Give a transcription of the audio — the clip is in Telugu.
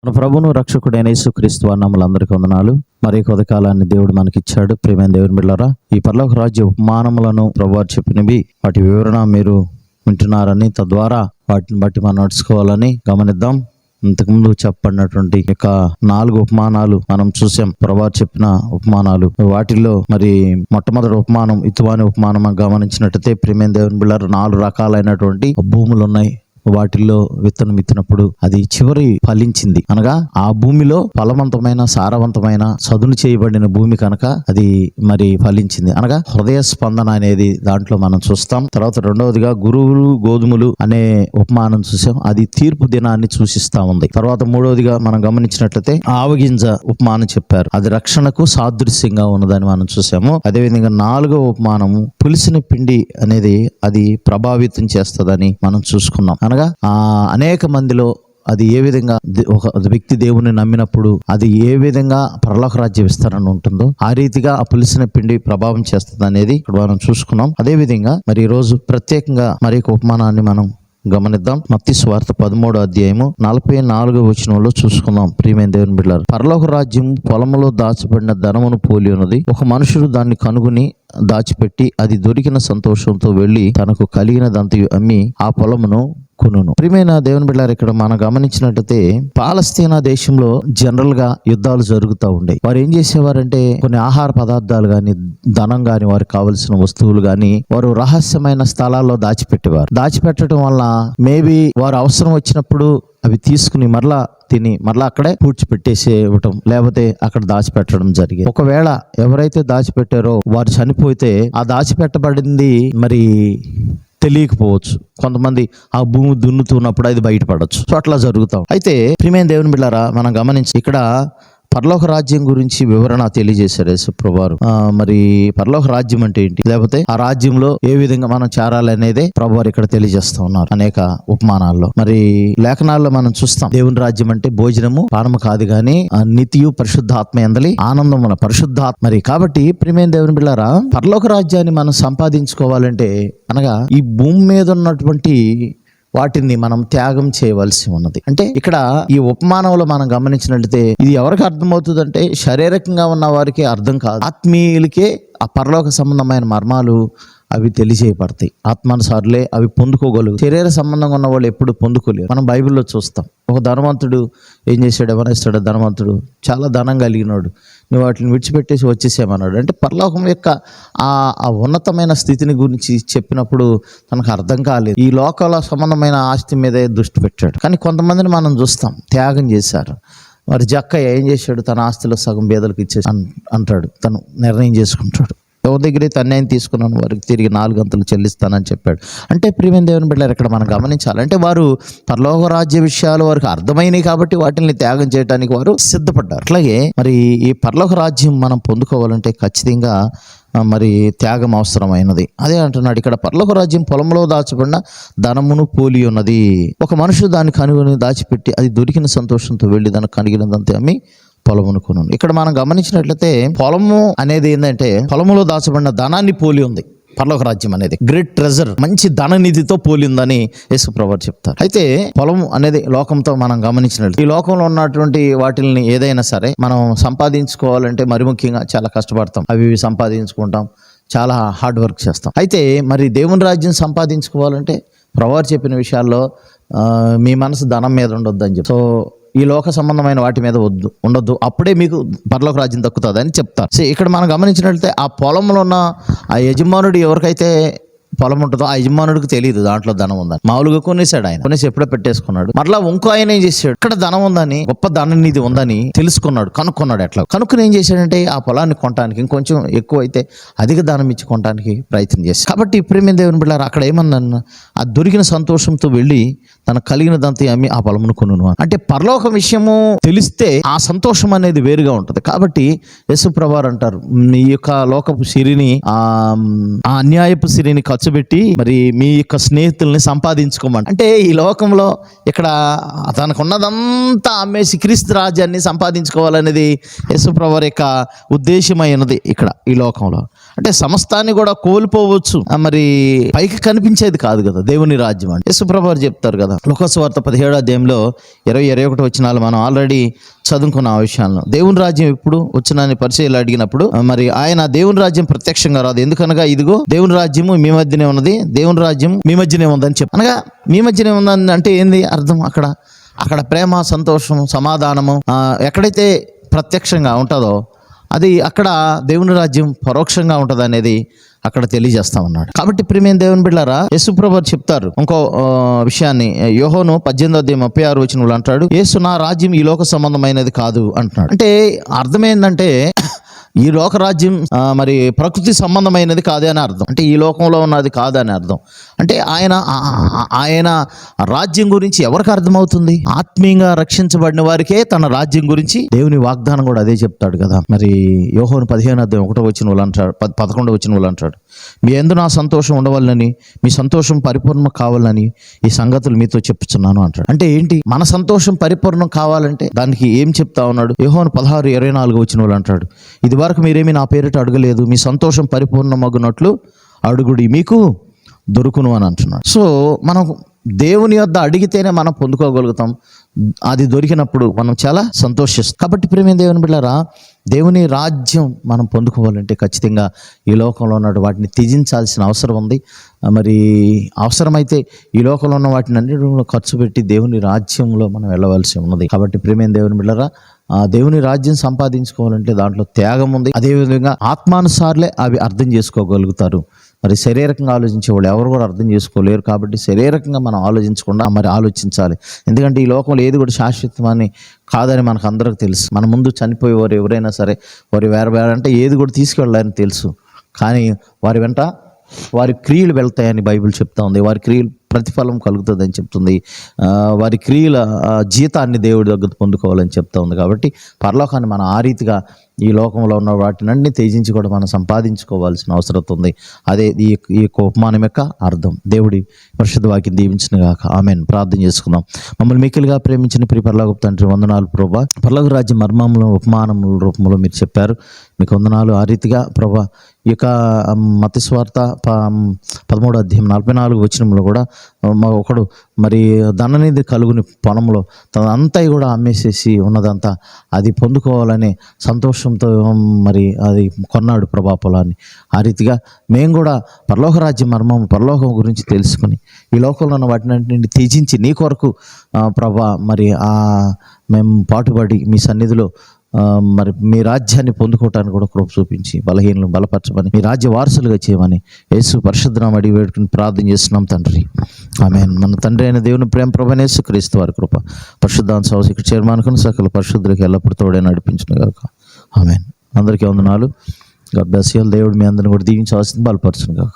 మన ప్రభువును రక్షకుడైన యేసుక్రీస్తు నామములందరికీ వందనాలు. మరి కొద్దికాలాన్ని దేవుడు మనకిచ్చాడు. ప్రియమైన దేవుని బిడ్డలారా, ఈ పరలోక రాజ్య ఉపమానములను ప్రభువారు చెప్పినవి, వాటి వివరణ మీరు వింటున్నారని, తద్వారా వాటిని బట్టి మనం నడుచుకోవాలని గమనిద్దాం. ఇంతకుముందు చెప్పబడినటువంటి యొక్క 4 ఉపమానాలు మనం చూసాం. ప్రభువారు చెప్పిన ఉపమానాలు, వాటిల్లో మరి మొట్టమొదటి ఉపమానం ఇతువాని ఉపమానం గమనించినట్టయితే, ప్రియమైన దేవుని బిడ్డలారా, 4 రకాలైనటువంటి భూములు ఉన్నాయి. వాటిల్లో విత్తనం విత్తినప్పుడు అది చివరి ఫలించింది, అనగా ఆ భూమిలో ఫలవంతమైన సారవంతమైన చదును చేయబడిన భూమి కనుక అది మరి ఫలించింది, అనగా హృదయ స్పందన అనేది దాంట్లో మనం చూస్తాం. తర్వాత రెండవదిగా గురువులు గోధుమలు అనే ఉపమానం చూసాం, అది తీర్పు దినాన్ని సూచిస్తా ఉంది. తర్వాత మూడవదిగా మనం గమనించినట్లయితే ఆవగింజ ఉపమానం చెప్పారు, అది రక్షణకు సాదృశ్యంగా ఉన్నదని మనం చూసాము. అదేవిధంగా 4వ ఉపమానము పులిసిన పిండి అనేది అది ప్రభావితం చేస్తుందని మనం చూసుకున్నాం. అనేక మందిలో అది ఏ విధంగా ఒక వ్యక్తి దేవుని నమ్మినప్పుడు అది ఏ విధంగా పరలోక రాజ్య విస్తరణ ఉంటుందో ఆ రీతిగా ఆ పులిసిన పిండి ప్రభావం చేస్తుంది అనేది ఇక్కడ మనం చూసుకున్నాం. అదే విధంగా మరి ఈ రోజు ప్రత్యేకంగా మరి ఒక ఉపమానాన్ని మనం గమనిద్దాం. మత్తయి సువార్త 13వ అధ్యాయము 44వ వచనంలో చూసుకుందాం. ప్రియమైన దేవుని బిడ్డలారా, పరలోక రాజ్యం పొలములో దాచబడిన ధనమును పోలి ఉన్నది. ఒక మనుషుడు దాన్ని కనుగొని దాచిపెట్టి అది దొరికిన సంతోషంతో వెళ్లి తనకు కలిగినదంతయు అమ్మి ఆ పొలమును కొనును. ప్రియమైన దేవుని బిడ్డలారా, ఇక్కడ మనం గమనించినట్టయితే పాలస్తీనా దేశంలో జనరల్ గా యుద్ధాలు జరుగుతూ ఉండేవి. వారు ఏం చేసేవారంటే కొన్ని ఆహార పదార్థాలు గాని, ధనం గాని, వారికి కావలసిన వస్తువులు గాని వారు రహస్యమైన స్థలాల్లో దాచిపెట్టేవారు. దాచిపెట్టడం వల్ల మేబీ వారు అవసరం వచ్చినప్పుడు అవి తీసుకుని మరలా తిని మరలా అక్కడే పూడ్చిపెట్టేసి ఇవ్వటం, లేకపోతే అక్కడ దాచిపెట్టడం జరిగేది. ఒకవేళ ఎవరైతే దాచిపెట్టారో వారు చనిపోతే ఆ దాచిపెట్టబడింది మరి తెలియకపోవచ్చు. కొంతమంది ఆ భూమి దున్నుతున్నప్పుడు అది బయటపడవచ్చు. సో అట్లా జరుగుతాం. అయితే ప్రియమైన దేవుని బిడ్డలారా, మనం గమనించి ఇక్కడ పరలోక రాజ్యం గురించి వివరణ తెలియజేశారు యేసుప్రభువారు. మరి పరలోక రాజ్యం అంటే ఏంటి, లేకపోతే ఆ రాజ్యంలో ఏ విధంగా మనం చేరాలి అనేదే ప్రభువారు ఇక్కడ తెలియజేస్తూ ఉన్నారు అనేక ఉపమానాల్లో. మరి లేఖనాల్లో మనం చూస్తాం, దేవుని రాజ్యం అంటే భోజనము పానము కాదు గాని నిత్యు పరిశుద్ధాత్మ యందలి ఆనందం మన పరిశుద్ధాత్మ. మరి కాబట్టి ప్రియమైన దేవుని బిడ్డలారా, పరలోక రాజ్యాన్ని మనం సంపాదించుకోవాలంటే, అనగా ఈ భూమి మీద ఉన్నటువంటి వాటిని మనం త్యాగం చేయవలసి ఉన్నది. అంటే ఇక్కడ ఈ ఉపమానంలో మనం గమనించినట్లయితే ఇది ఎవరికి అర్థమవుతుంది అంటే, శారీరకంగా ఉన్న వారికి అర్థం కాదు, ఆత్మీయులకే ఆ పరలోక సంబంధమైన మర్మాలు అవి తెలియజేయబడతాయి. ఆత్మానుసారులే అవి పొందుకోగలరు. శరీర సంబంధంగా ఉన్న వాళ్ళు ఎప్పుడు పొందుకోలేరు. మనం బైబిల్లో చూస్తాం, ఒక ధనవంతుడు ఏం చేశాడు, ఏమనేస్తాడు, ధనవంతుడు చాలా ధనం కలిగినాడు, నువ్వు వాటిని విడిచిపెట్టేసి వచ్చేసేమన్నాడు. అంటే పరలోకం యొక్క ఆ ఉన్నతమైన స్థితిని గురించి చెప్పినప్పుడు తనకు అర్థం కాలేదు. ఈ లోకాల సంబంధమైన ఆస్తి మీదే దృష్టి పెట్టాడు. కానీ కొంతమందిని మనం చూస్తాం త్యాగం చేశారు. మరి జక్కయ్య ఏం చేశాడు, తన ఆస్తిలో సగం పేదలకు ఇచ్చేసి అంటాడు, తను నిర్ణయం చేసుకుంటాడు. ఎవరి దగ్గర అయితే అన్యాయం తీసుకున్నాను వారికి తిరిగి 4 గంటలు చెల్లిస్తానని చెప్పాడు. అంటే ప్రియమైన దేవుని బిడ్డలారా, ఇక్కడ మనం గమనించాలి, అంటే వారు పరలోక రాజ్య విషయాలు వారికి అర్థమైనవి కాబట్టి వాటిని త్యాగం చేయడానికి వారు సిద్ధపడ్డారు. అట్లాగే మరి ఈ పరలోక రాజ్యం మనం పొందుకోవాలంటే ఖచ్చితంగా మరి త్యాగం అవసరమైనది. అదే అంటున్నాడు ఇక్కడ, పరలోక రాజ్యం పొలంలో దాచబడిన ధనమును పోలి ఉన్నది. ఒక మనుషుడు దాన్ని కనుగొని దాచిపెట్టి అది దొరికిన సంతోషంతో వెళ్ళి దానికి కనిగినదంతే అమ్మి పొలమును కొనును. ఇక్కడ మనం గమనించినట్లయితే పొలము అనేది ఏంటంటే, పొలములో దాచబడిన ధనాన్ని పోలి ఉంది. పరలోక రాజ్యం అనేది గ్రేట్ ట్రెజర్, మంచి ధననిధితో పోలిందని యేసుప్రభువు చెప్తారు. అయితే పొలము అనేది లోకంతో మనం గమనించినట్టు ఈ లోకంలో ఉన్నటువంటి వాటిని ఏదైనా సరే మనం సంపాదించుకోవాలంటే మరి ముఖ్యంగా చాలా కష్టపడతాం, అవి సంపాదించుకుంటాం, చాలా హార్డ్ వర్క్ చేస్తాం. అయితే మరి దేవుని రాజ్యం సంపాదించుకోవాలంటే ప్రభువు చెప్పిన విషయాల్లో మీ మనసు ధనం మీద ఉండొద్దు అని చెప్పి, సో ఈ లోక సంబంధమైన వాటి మీద ఉండొద్దు, అప్పుడే మీకు పరలోక రాజ్యం దక్కుతుంది అని చెప్తారు. సో ఇక్కడ మనం గమనించినట్లయితే ఆ పొలంలో ఉన్న ఆ యజమానుడు ఎవరికైతే పొలం ఉంటుందో ఆ యజమానుడికి తెలియదు దాంట్లో ధనం ఉందని. మామూలుగా కొనేసాడు, ఆయన కొనేసి ఎప్పుడో పెట్టేసుకున్నాడు. మరలా ఇంకో ఆయన ఏం చేశాడు, ఇక్కడ ధనం ఉందని, గొప్ప ధననిధి ఉందని తెలుసుకున్నాడు, కనుక్కున్నాడు. ఎట్లా కనుక్కుని ఏం చేశాడంటే ఆ పొలాన్ని కొనడానికి ఇంకొంచెం ఎక్కువ అయితే అధిక ధనం ఇచ్చి కొనడానికి ప్రయత్నం చేశాడు. కాబట్టి ప్రియమైన దేవుని బిడ్డలారా, అక్కడ ఏమన్నా ఆ దొరికిన సంతోషంతో వెళ్ళి తనకు కలిగినదంతా అమ్మి ఆ పొలమును కొనును. అంటే పరలోక విషయము తెలిస్తే ఆ సంతోషం అనేది వేరుగా ఉంటుంది. కాబట్టి యేసుప్రభువు అంటారు, మీ యొక్క లోకపు సిరిని ఆ అన్యాయపు సిరిని ఖర్చు పెట్టి మరి మీ యొక్క స్నేహితుల్ని సంపాదించుకోమండి. అంటే ఈ లోకంలో ఇక్కడ తనకున్నదంతా అమ్మేసి క్రీస్తు రాజ్యాన్ని సంపాదించుకోవాలనేది యేసుప్రభువు యొక్క ఉద్దేశమైనది ఇక్కడ ఈ లోకంలో. అంటే సమస్తాన్ని కూడా కోల్పోవచ్చు, మరి పైకి కనిపించేది కాదు కదా దేవుని రాజ్యం అంటే. యేసుప్రభువు చెప్తారు కదా, లూకాసు వార్త 17వ అధ్యాయంలో 20-21 వచనాలు మనం ఆల్రెడీ చదువుకున్న ఆ విషయాలను. దేవుని రాజ్యం ఎప్పుడు వచ్చినని పరిచయాలు అడిగినప్పుడు మరి ఆయన దేవుని రాజ్యం ప్రత్యక్షంగా రాదు, ఎందుకనగా ఇదిగో దేవుని రాజ్యము మీ మధ్యనే ఉన్నది, దేవుని రాజ్యం మీ మధ్యనే ఉందని చెప్పి, అనగా మీ మధ్యనే ఉందని అంటే ఏంది అర్థం? అక్కడ ప్రేమ, సంతోషం, సమాధానము ఎక్కడైతే ప్రత్యక్షంగా ఉంటుందో అది అక్కడ దేవుని రాజ్యం పరోక్షంగా ఉంటుంది అనేది అక్కడ తెలియజేస్తా ఉన్నాడు. కాబట్టి ప్రియమైన దేవుని బిడ్డలారా, యేసుప్రభు చెప్తారు ఇంకో విషయాన్ని. యోహోను 18:36 వచనంలో అంటాడు, యేసు నా రాజ్యం ఈ లోక సంబంధమైనది కాదు అంటున్నాడు. అంటే అర్థమైందంటే ఈ లోక రాజ్యం మరి ప్రకృతి సంబంధమైనది కాదే అని అర్థం. అంటే ఈ లోకంలో ఉన్నది కాదని అర్థం. అంటే ఆయన రాజ్యం గురించి ఎవరికి అర్థమవుతుంది? ఆత్మీయంగా రక్షించబడిన వారికే తన రాజ్యం గురించి దేవుని వాగ్దానం కూడా అదే చెప్తాడు కదా. మరి యోహోను 15:1 వచనంలో అంటాడు, 11 వచనంలో అంటాడు, మీ యందు నా సంతోషం ఉండవాలని, మీ సంతోషం పరిపూర్ణం కావాలని ఈ సంగతులు మీతో చెప్పుచున్నాను అంటాడు. అంటే ఏంటి? మన సంతోషం పరిపూర్ణం కావాలంటే దానికి ఏం చెప్తా ఉన్నాడు? యోహోను 16:24 వచనంలో అంటాడు, ఇది వరకు మీరేమీ నా పేరిట అడగలేదు, మీ సంతోషం పరిపూర్ణమగునట్లు అడుగుడి, మీకు దొరుకును అని అంటున్నాడు. సో మనం దేవుని యొద్ద అడిగితేనే మనం పొందుకోగలుగుతాం. అది దొరికినప్పుడు మనం చాలా సంతోషిస్తాం. కాబట్టి ప్రియమైన దేవుని బిడ్డలారా, దేవుని రాజ్యం మనం పొందుకోవాలంటే ఖచ్చితంగా ఈ లోకంలో ఉన్న వాటిని త్యజించాల్సిన అవసరం ఉంది. మరి అవసరమైతే ఈ లోకంలో ఉన్న వాటిని అన్నిటిలో ఖర్చు పెట్టి దేవుని రాజ్యంలో మనం వెళ్ళవలసి ఉన్నది. కాబట్టి ప్రియమైన దేవుని బిడ్డలారా, దేవుని రాజ్యం సంపాదించుకోవాలంటే దాంట్లో త్యాగం ఉంది. అదేవిధంగా ఆత్మానుసార్లే అవి అర్థం చేసుకోగలుగుతారు. మరి శారీరకంగా ఆలోచించే వాళ్ళు ఎవరు కూడా అర్థం చేసుకోలేరు. కాబట్టి శారీరకంగా మనం ఆలోచించకుండా మరి ఆలోచించాలి. ఎందుకంటే ఈ లోకంలో ఏది కూడా శాశ్వతమని కాదని మనకు అందరికీ తెలుసు. మన ముందు చనిపోయేవారు ఎవరైనా సరే వారు వేరే అంటే ఏది కూడా తీసుకెళ్ళాలని తెలుసు. కానీ వారి వెంట వారి క్రియలు వెళ్తాయని బైబిల్ చెప్తా ఉంది. వారి క్రియలు ప్రతిఫలం కలుగుతుందని చెప్తుంది. వారి క్రియల జీతాన్ని దేవుడి దగ్గర పొందుకోవాలని చెప్తా ఉంది. కాబట్టి పరలోకాన్ని మనం ఆ రీతిగా ఈ లోకంలో ఉన్న వాటినన్నీ త్యజించి కూడా మనం సంపాదించుకోవాల్సిన అవసరం ఉంది. అదే ఈ ఉపమానం యొక్క అర్థం. దేవుడి పరిశుద్ధ వాక్యం దీవించిన గాక. ఆమేన్. ప్రార్థన చేసుకుందాం. మమ్మల్ని మిక్కిలిగా ప్రేమించిన ప్రియ పరలోకపు తండ్రి, వందనాలు ప్రభా. పరలోక రాజ్య మర్మములు ఉపమానముల రూపంలో మీరు చెప్పారు, మీకు వందనాలు. ఆ రీతిగా ప్రభా ఈ యొక్క మత్తయి సువార్త 13వ అధ్యాయం 44 వచనంలో కూడా ఒకడు మరి ధననిధి కలుగుని పొలంలో తనంతా కూడా అమ్మేసేసి ఉన్నదంతా అది పొందుకోవాలనే సంతోషంతో మరి అది కొన్నాడు ప్రభా పొలాన్ని. ఆ రీతిగా మేము కూడా పరలోక రాజ్య మర్మం, పరలోకం గురించి తెలుసుకుని ఈ లోకంలో ఉన్న వాటిని త్యజించి నీ కొరకు ప్రభా మరి మేము పాటుపడి మీ సన్నిధిలో మరి మీ రాజ్యాన్ని పొందుకోవటానికి కూడా కృప చూపించి బలహీనలను బలపరచమని, మీ రాజ్య వారసులుగా చేయమని యేసు పరిశుద్ధ నామమున అడిగి వేడుకుని ప్రార్థన చేస్తున్నాం తండ్రి. ఆమేన్. మన తండ్రి అయిన దేవుని ప్రేమ ప్రభువైన యేసు క్రీస్తు వారి కృప పరిశుద్ధాంశ ఇక్కడ చేరమానుకుని సకల పరిశుద్ధులకు ఎల్లప్పుడూ తోడే నడిపించును గాక. ఆమేన్. అందరికీ వందనాలు. God bless you. దేవుడు మీ అందరిని కూడా దీవించవలసింది బలపరచును గాక.